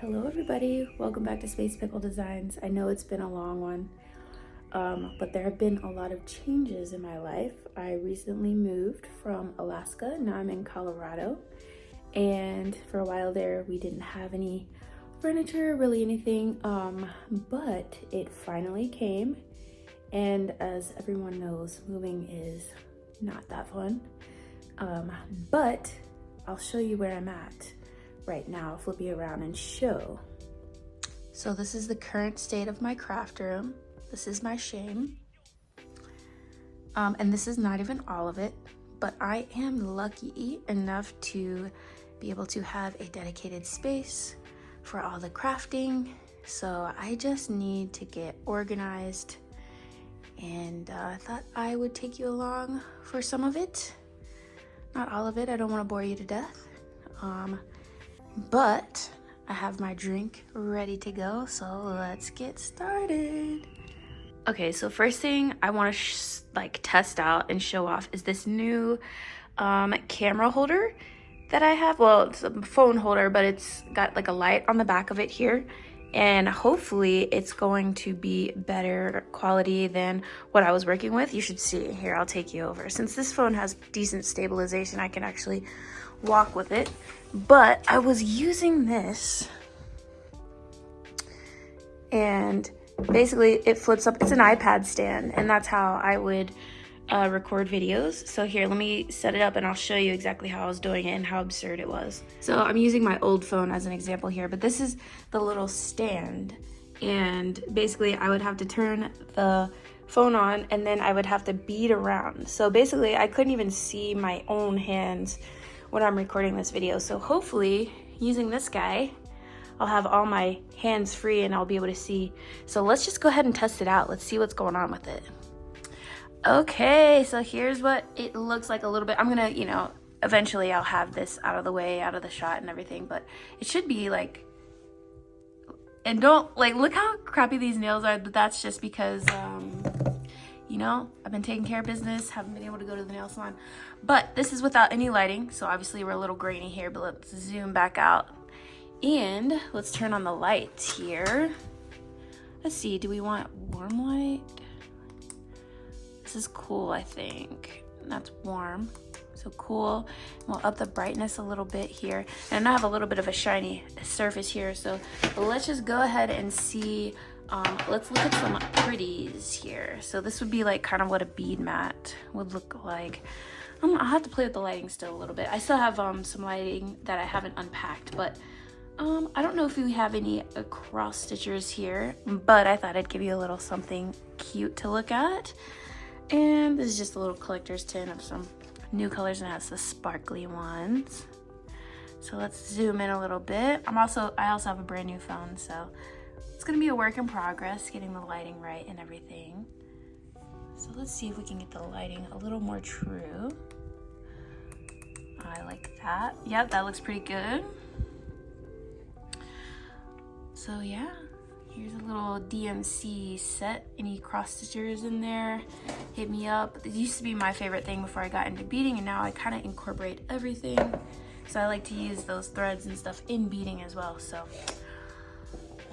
Hello everybody, welcome back to Space Pickle Designs. I know it's been a long one, but there have been a lot of changes in my life. I recently moved from Alaska, now I'm in Colorado, and for a while there we didn't have any furniture, really anything, but it finally came, and as everyone knows, moving is not that fun, but I'll show you where I'm at right now. Flip you around and show. So this is the current state of my craft room. This is my shame. And this is not even all of it, but I am lucky enough to be able to have a dedicated space for all the crafting. So I just need to get organized, and I thought I would take you along for some of it. Not all of it, I don't want to bore you to death. But I have my drink ready to go, so let's get started. Okay, so first thing I want to test out and show off is this new camera holder that I have. Well, it's a phone holder, but it's got like a light on the back of it here, and hopefully it's going to be better quality than what I was working with. You should see. Here, I'll take you over. Since this phone has decent stabilization, I can actually walk with it. But I was using this, and basically it flips up. It's an iPad stand, and that's how I would record videos. So here, let me set it up and I'll show you exactly how I was doing it and how absurd it was. So I'm using my old phone as an example here, but this is the little stand, and basically I would have to turn the phone on and then I would have to bead around. So basically I couldn't even see my own hands when I'm recording this video. So hopefully using this guy, I'll have all my hands free and I'll be able to see. So let's just go ahead and test it out. Let's see what's going on with it. Okay, so here's what it looks like a little bit. I'm gonna, eventually I'll have this out of the way, out of the shot and everything, but it should be like, and don't, look how crappy these nails are, but that's just because, I've been taking care of business, haven't been able to go to the nail salon. But this is without any lighting, so obviously we're a little grainy here, but let's zoom back out. And let's turn on the lights here. Let's see, do we want warm light? This is cool, I think. That's warm, so cool. We'll up the brightness a little bit here. And I have a little bit of a shiny surface here, so let's just go ahead and see. Let's look at some pretties here. So this would be like kind of what a bead mat would look like. I'll have to play with the lighting still a little bit. I still have some lighting that I haven't unpacked, but I don't know if we have any cross stitchers here, but I thought I'd give you a little something cute to look at. And this is just a little collector's tin of some new colors, and it has the sparkly ones. So let's zoom in a little bit. I also have a brand new phone, so it's gonna be a work in progress, getting the lighting right and everything. So let's see if we can get the lighting a little more true. I like that. Yep, that looks pretty good. So yeah, here's a little DMC set. Any cross stitchers in there, hit me up. It used to be my favorite thing before I got into beading, and now I kind of incorporate everything. So I like to use those threads and stuff in beading as well, so.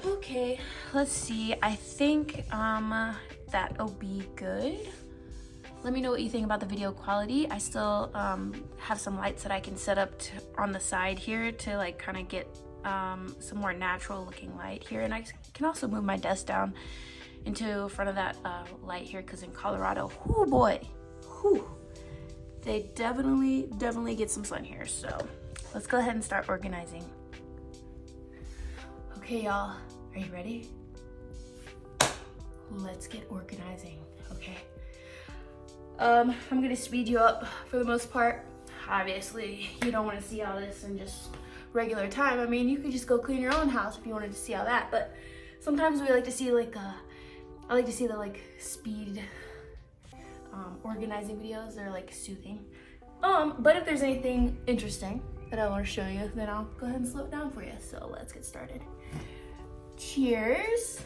Okay, let's see. I think that'll be good. Let me know what you think about the video quality. I still have some lights that I can set up on the side here to kind of get some more natural looking light here. And I can also move my desk down into front of that light here, because in Colorado, oh boy, they definitely get some sun here. So let's go ahead and start organizing. Okay, y'all, are you ready? Let's get organizing, okay? I'm gonna speed you up for the most part. Obviously, you don't want to see all this in just regular time. I mean, you could just go clean your own house if you wanted to see all that, but sometimes we like to see I like to see the speed organizing videos. They're soothing. But if there's anything interesting that I want to show you, then I'll go ahead and slow it down for you. So let's get started. Cheers.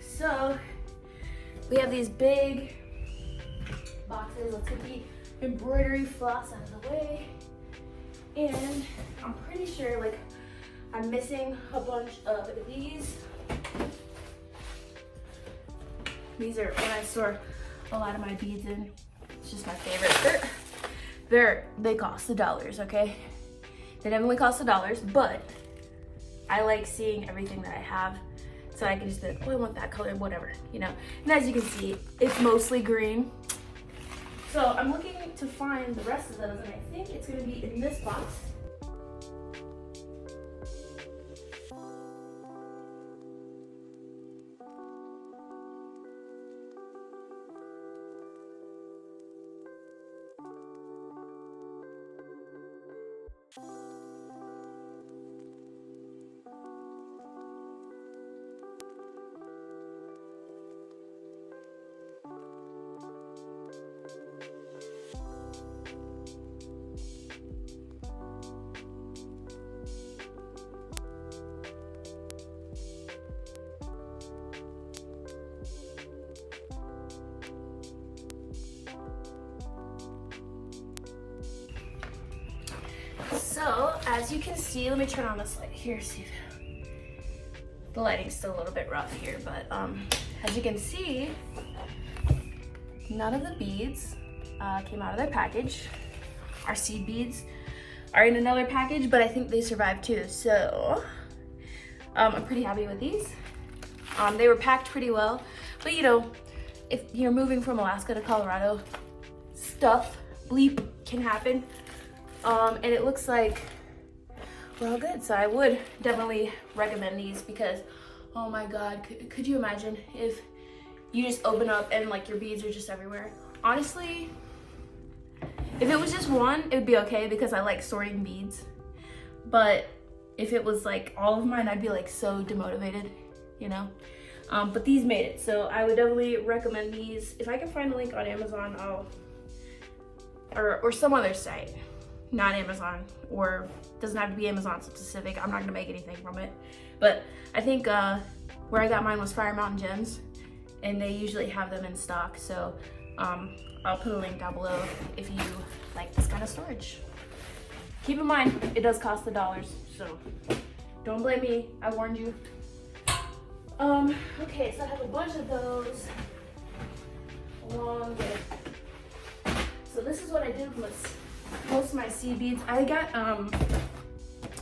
So we have these big boxes. Let's get the embroidery floss out of the way. And I'm pretty sure like I'm missing a bunch of these. These are what I store a lot of my beads in. It's just my favorite. They cost the dollars, okay? They definitely cost the dollars, but I like seeing everything that I have. So I can just be like, oh, I want that color, whatever, you know? And as you can see, it's mostly green. So I'm looking to find the rest of those, and I think it's gonna be in this box. So, as you can see, let me turn on this light here, see if the lighting's still a little bit rough here, but as you can see, none of the beads came out of their package. Our seed beads are in another package, but I think they survived too, so I'm pretty happy with these. They were packed pretty well, but you know, if you're moving from Alaska to Colorado, stuff, bleep, can happen. And it looks like we're all good. So I would definitely recommend these because, oh my God, could you imagine if you just open up and like your beads are just everywhere? Honestly, if it was just one, it would be okay because I like sorting beads. But if it was like all of mine, I'd be like so demotivated, you know? But these made it. So I would definitely recommend these. If I can find a link on Amazon, or some other site. Not Amazon, or doesn't have to be Amazon specific. I'm not gonna make anything from it. But I think where I got mine was Fire Mountain Gems, and they usually have them in stock. So I'll put a link down below if you like this kind of storage. Keep in mind, it does cost the dollars, so don't blame me, I warned you. Okay, so I have a bunch of those along with, so this is what I did with most of my seed beads. I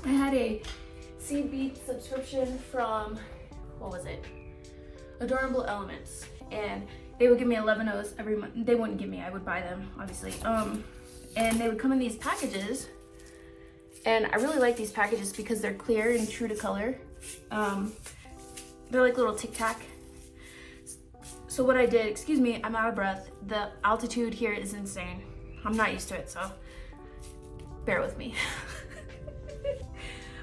had a seed bead subscription from, what was it? Adorable Elements, and they would give me 11 O's every month. They wouldn't give me, I would buy them, obviously. And they would come in these packages, and I really like these packages because they're clear and true to color. They're like little Tic Tac. So what I did, excuse me, I'm out of breath. The altitude here is insane. I'm not used to it, so bear with me.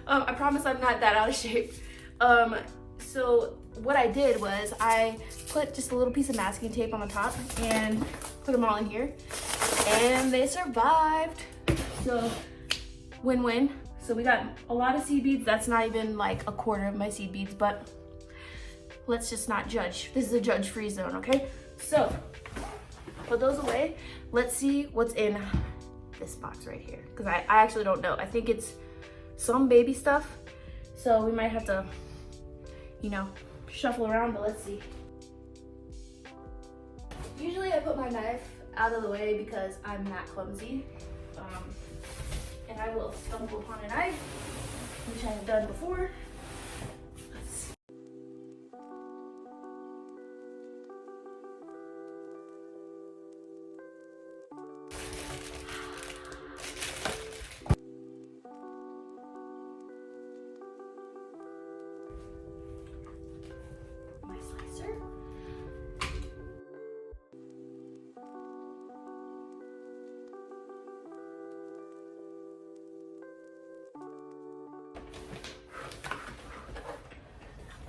I promise I'm not that out of shape. So what I did was I put just a little piece of masking tape on the top and put them all in here, and they survived. So win-win. So we got a lot of seed beads. That's not even like a quarter of my seed beads, but let's just not judge. This is a judge-free zone, okay? So put those away. Let's see what's in this box right here, because I actually don't know. I think it's some baby stuff, so we might have to, you know, shuffle around, but let's see. Usually I put my knife out of the way because I'm that clumsy, and I will stumble upon a knife, which I have done before.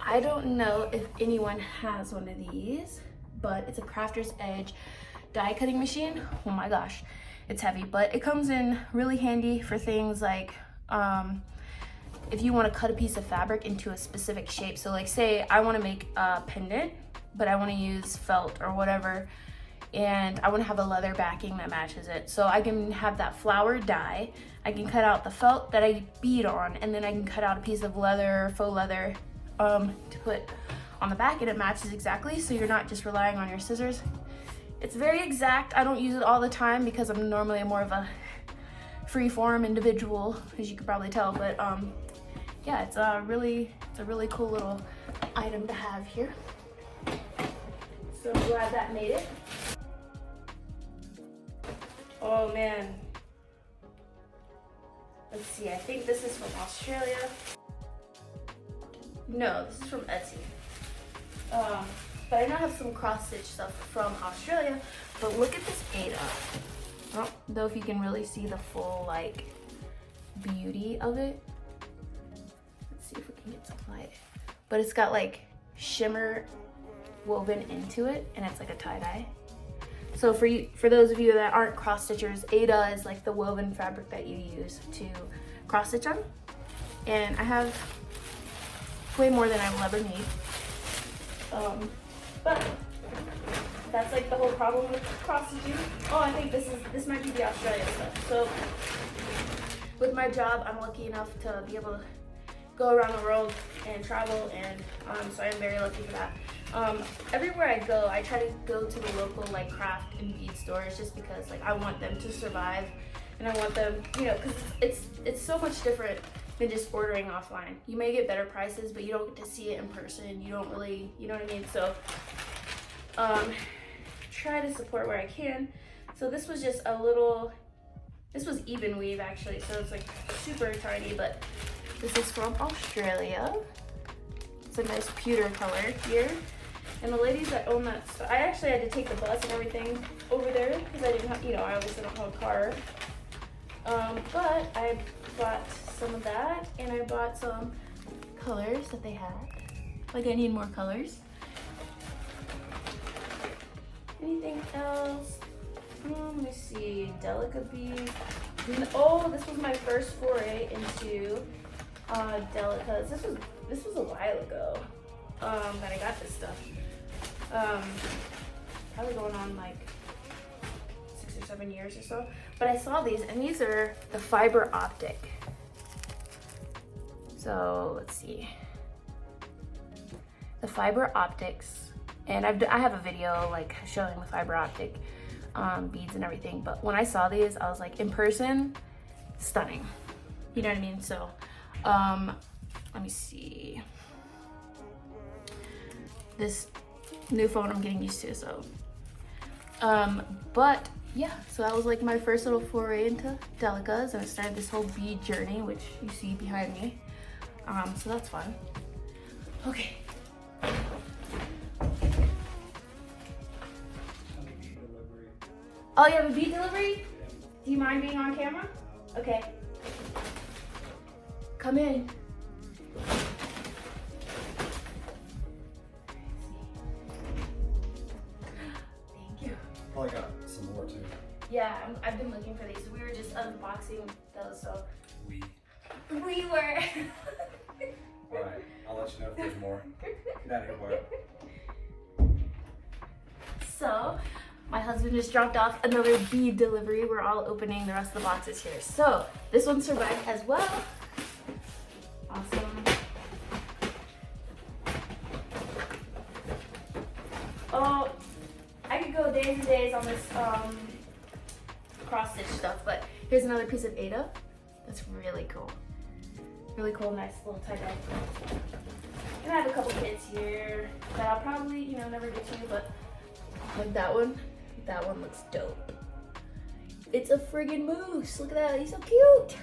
I don't know if anyone has one of these, but it's a Crafter's Edge die cutting machine. Oh my gosh, it's heavy, but it comes in really handy for things like if you want to cut a piece of fabric into a specific shape. So like say I want to make a pendant, but I want to use felt or whatever. and I want to have a leather backing that matches it. So I can have that flower dye, I can cut out the felt that I bead on, and then I can cut out a piece of leather, faux leather, to put on the back, and it matches exactly, so you're not just relying on your scissors. It's very exact. I don't use it all the time because I'm normally more of a free-form individual, as you could probably tell, but yeah, it's a really cool little item to have here. So I'm glad that made it. Oh man. Let's see, I think this is from Australia. No, this is from Etsy. But I now have some cross-stitch stuff from Australia, but look at this Ada. I don't know if you can really see the full like beauty of it. Let's see if we can get some light. But it's got like shimmer woven into it, and it's like a tie-dye. So for those of you that aren't cross stitchers, Ada is like the woven fabric that you use to cross stitch on. And I have way more than I will ever need. But that's like the whole problem with cross stitching. Oh, I think this might be the Australia stuff. So with my job, I'm lucky enough to be able to go around the world and travel, and so I'm very lucky for that. Everywhere I go, I try to go to the local like craft and bead stores, just because like I want them to survive, and I want them, you know, because it's so much different than just ordering offline. You may get better prices, but you don't get to see it in person. You don't really, you know what I mean? So try to support where I can. So this was just a little, this was even weave actually, so it's like super tiny, but this is from Australia. It's a nice pewter color here. And the ladies that own that store, I actually had to take the bus and everything over there because I didn't have, you know, I obviously don't have a car. But I bought some of that, and I bought some colors that they had. Like I need more colors. Anything else? Let me see, Delica bead. Oh, this was my first foray into Delicas. This was a while ago that I got this stuff. Probably going on like 6 or 7 years or so. But I saw these, and these are the fiber optic. So let's see, the fiber optics, and I have a video like showing the fiber optic beads and everything. But when I saw these, I was like, in person, stunning. You know what I mean? So let me see. This new phone I'm getting used to, so. But yeah, so that was like my first little foray into Delicas, and I started this whole bead journey, which you see behind me. So that's fun. Okay. Oh, you have a bead delivery? Do you mind being on camera? Okay. Come in. Thank you. Probably got some more too. Yeah, I've been looking for these. We were just unboxing those, so. We were. Alright, I'll let you know if there's more. Get out of here, boy. So, my husband just dropped off another bead delivery. We're all opening the rest of the boxes here. So, this one survived as well. Awesome. Oh, I could go days and days on this cross-stitch stuff, but here's another piece of Ada. That's really cool. Really cool, nice little tie-dye. And I have a couple kits here that I'll probably, you know, never get to, but like that one looks dope. It's a friggin' moose. Look at that, he's so cute.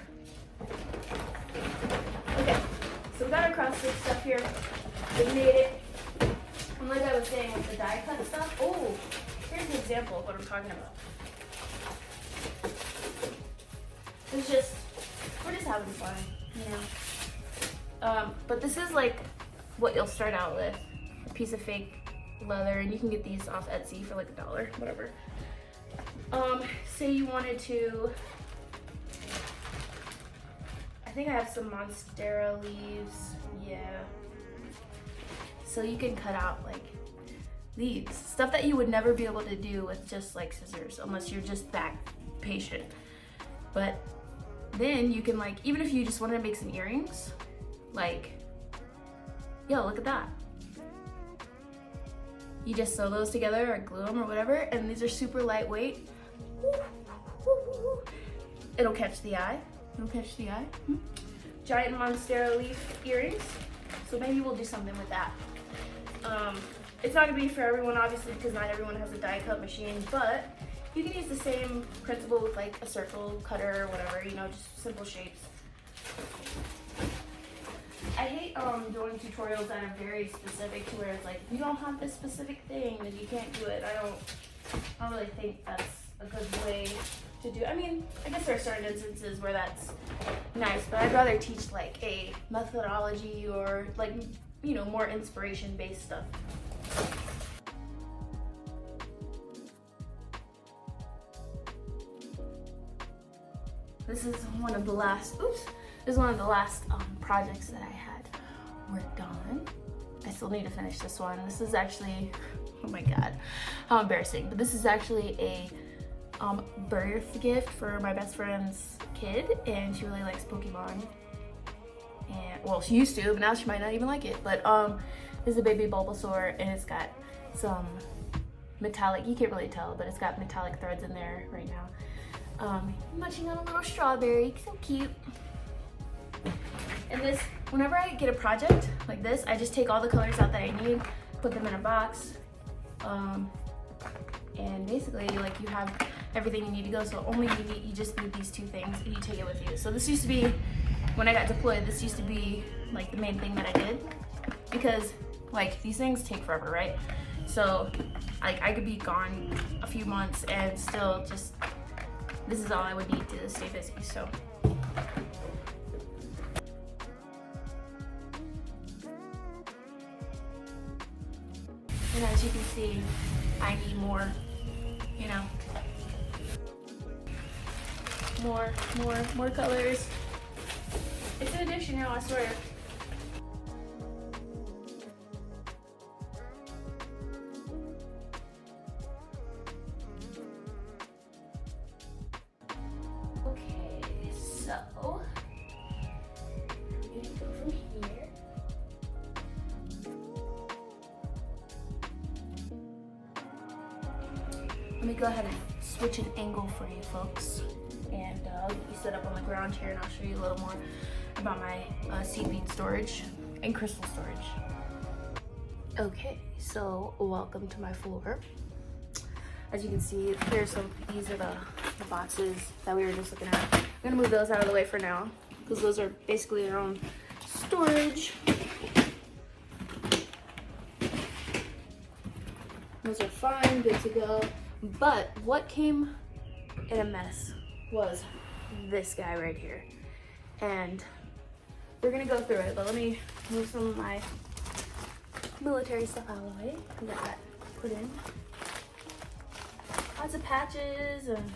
Okay, so we got our cross-stitch stuff here. We made it. And like I was saying with the die cut stuff, oh, here's an example of what I'm talking about. We're just having fun, you know. But this is like what you'll start out with, a piece of fake leather, and you can get these off Etsy for like $1, whatever. Say you wanted to, I think I have some Monstera leaves, yeah. So you can cut out like leaves. Stuff that you would never be able to do with just like scissors unless you're just that patient. But then you can like, even if you just wanted to make some earrings, like, yo, look at that. You just sew those together or glue them or whatever, and these are super lightweight. It'll catch the eye. It'll catch the eye. Giant monstera leaf earrings. So maybe we'll do something with that. It's not gonna be for everyone, obviously, because not everyone has a die cut machine, but you can use the same principle with like a circle cutter or whatever, you know, just simple shapes. I hate doing tutorials that are very specific to where it's like, you don't have this specific thing, then you can't do it. I don't really think that's a good way to do. I mean, I guess there are certain instances where that's nice, but I'd rather teach like a methodology or like, you know, more inspiration based stuff. This is one of the last, this is one of the last projects that I had worked on. I still need to finish this one. This is actually, oh my God, how embarrassing. But this is actually a birth gift for my best friend's kid, and she really likes Pokemon. And well, she used to, but now she might not even like it. But this is a baby Bulbasaur, and it's got some metallic, you can't really tell, but it's got metallic threads in there right now. Munching on a little strawberry, so cute. And this, whenever I get a project like this, I just take all the colors out that I need, put them in a box, and basically like you have everything you need to go. So only you just need these two things, and you take it with you. So this used to be, when I got deployed, this used to be like the main thing that I did, because like these things take forever, right? So like I could be gone a few months and still just, this is all I would need to stay busy, so. And as you can see, I need more, you know, more colors. It's an addiction now, I swear. Okay, so I'm gonna go from here. Let me go ahead and switch an angle for you folks, and I'll get you set up on the ground here, and I'll show you a little more about my seed bead storage and crystal storage. Okay, so welcome to my floor. As you can see, these are the boxes that we were just looking at. I'm gonna move those out of the way for now, because those are basically their own storage. Those are fine, good to go. But what came in a mess was this guy right here. And we're gonna go through it, but let me move some of my military stuff out of the way. Get that put in. Lots of patches and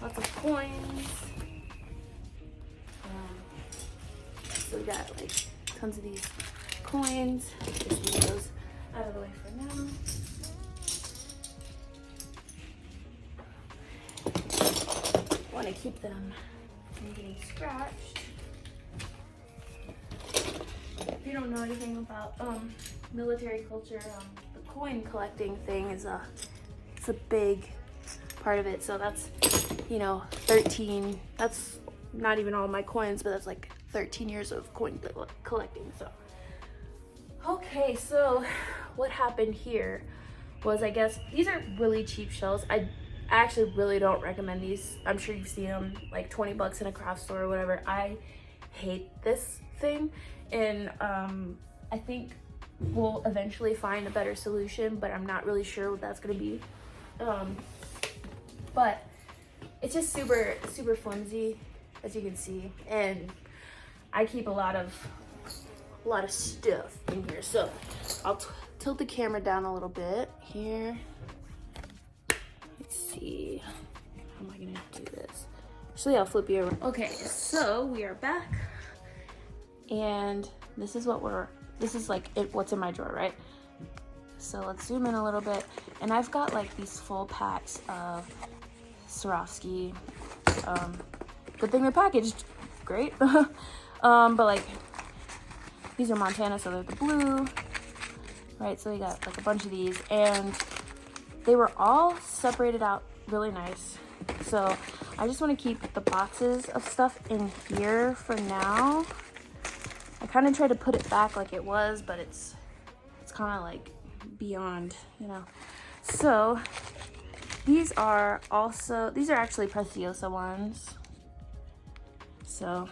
lots of coins. So we got like tons of these coins. Just leave those out of the way for now. Want to keep them from getting scratched. If you don't know anything about military culture, the coin collecting thing is it's a big part of it. So that's, you know, 13. That's not even all my coins, but that's like 13 years of coin collecting. So okay, so what happened here was, I guess these are really cheap shells. I actually really don't recommend these. I'm sure you've seen them like 20 bucks in a craft store or whatever. I hate this thing, and I think we'll eventually find a better solution, but I'm not really sure what that's gonna be. But it's just super flimsy, as you can see, and I keep a lot of stuff in here. So I'll tilt the camera down a little bit here. Let's see, how am I gonna do this? Actually, I'll flip you around. Okay, so we are back, and this is what this is like what's in my drawer, right? So let's zoom in a little bit. And I've got like these full packs of Swarovski. Good thing they're packaged. Great. But like, these are Montana, so they're the blue. Right, so we got like a bunch of these, and they were all separated out really nice. So I just want to keep the boxes of stuff in here for now. I kind of tried to put it back like it was, but it's kind of like beyond, you know. So these are actually Preciosa ones. So,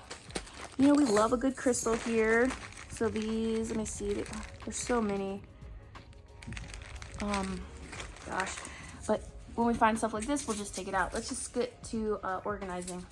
you know, we love a good crystal here. So these, let me see, there's so many. Gosh, but when we find stuff like this, we'll just take it out. Let's just get to organizing.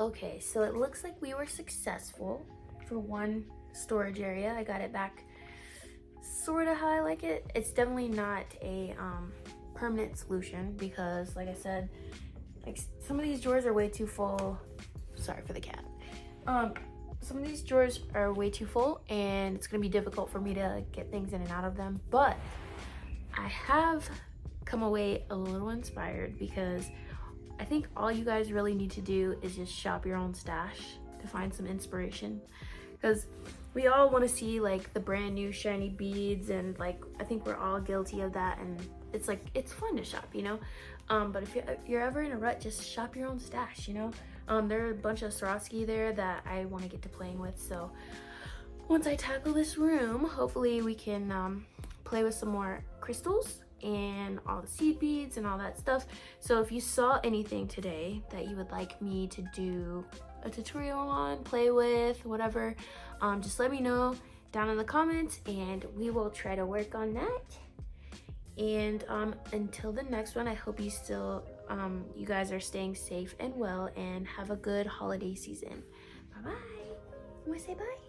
Okay, so it looks like we were successful for one storage area. I got it back sort of how I like it. It's definitely not a permanent solution because, like I said, like some of these drawers are way too full. Sorry for the cat. Some of these drawers are way too full and it's gonna be difficult for me to get things in and out of them, but I have come away a little inspired because I think all you guys really need to do is just shop your own stash to find some inspiration, because we all want to see like the brand new shiny beads, and like I think we're all guilty of that, and it's like it's fun to shop, you know. But if you're ever in a rut, just shop your own stash, you know. There are a bunch of Swarovski there that I want to get to playing with, so once I tackle this room, hopefully we can play with some more crystals and all the seed beads and all that stuff. So if you saw anything today that you would like me to do a tutorial on, play with, whatever, just let me know down in the comments and we will try to work on that. And until the next one, I hope you guys are staying safe and well and have a good holiday season. Bye bye. You want to say bye?